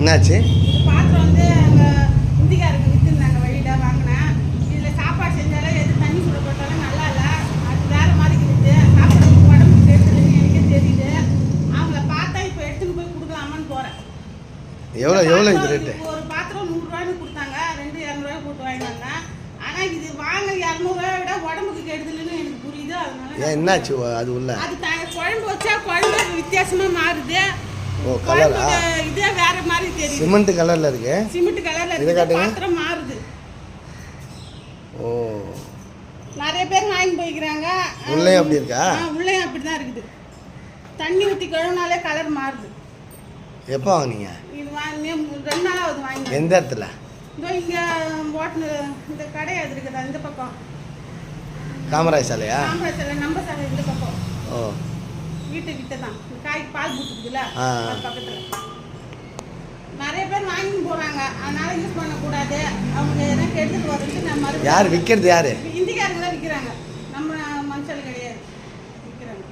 என்னாச்சு? பாத்திரம் வந்து அங்கே இந்திக்காரங்க விற்றுருந்தாங்க வழியில் வாங்கினேன். இதில் சாப்பாடு செஞ்சாலும் எது தண்ணி சுட போட்டாலும் நல்லா இல்லை. அது வேறு மாதிரி இருக்குது. சாப்பிட உடம்புக்கு எடுத்துலன்னு எனக்கே தெரியுது. அவங்கள பார்த்தா இப்போ எடுத்துன்னு போய் கொடுக்கலாமான்னு போகிறேன். எவ்வளோ இது ரேட்டு? ஒரு பாத்திரம் 100 ரூபாய்னு கொடுத்தாங்க. 200 போட்டு வாங்கி வந்தேன். ஆனால் இது வாங்க 200 விட உடம்புக்கு கெடுதலுன்னு எனக்கு புரியுது. அதனால ஏன் என்னாச்சு அது உள்ள? அது குழம்பு வச்சா குழம்பு வித்தியாசமாக மாறுது. ஓ, கலரா? இதே வேற மாதிரி தெரியுது. சிமெண்ட் கலர்ல இருக்கு. சிமெண்ட் கலர்ல இத காட்டுங்க. பாத்திரம் மாறுது. ஓ, நிறைய பேர் வாங்கி போய்க்கிறாங்க. உள்ளே அப்படி இருக்கா? உள்ளேயும் அப்படி தான் இருக்குது. தண்ணி ஊற்றி கழுவினாலே கலர் மாறுது. எப்போ வாங்குனீங்க? இது வாங்கி 2 நாளாவது வாங்கி. எந்த இடத்துல? இதோ இங்கே ஓட்டுன இந்த கடை அது இருக்குதா இந்த பக்கம். காமராஜ் சாலையா? காமராஜ் சாலை நம்ம சாலை இந்த பக்கம். ஓ, வீட்டுக்கிட்ட தான் காய்க்கு பால் ஊற்றுக்குதுல்ல ஆ. அது பக்கத்தில். நிறைய பேர் வாங்கி போகிறாங்க. அதனால யூஸ் பண்ணக்கூடாது. அவங்க எதனா எடுத்துட்டு வரதுக்கு நம்ம மறுபடியும் யார் விற்கிறது? யாரு? இந்திக்காரங்க தான் விற்கிறாங்க. நம்ம மனுஷால் கிடையாது விற்கிறாங்க.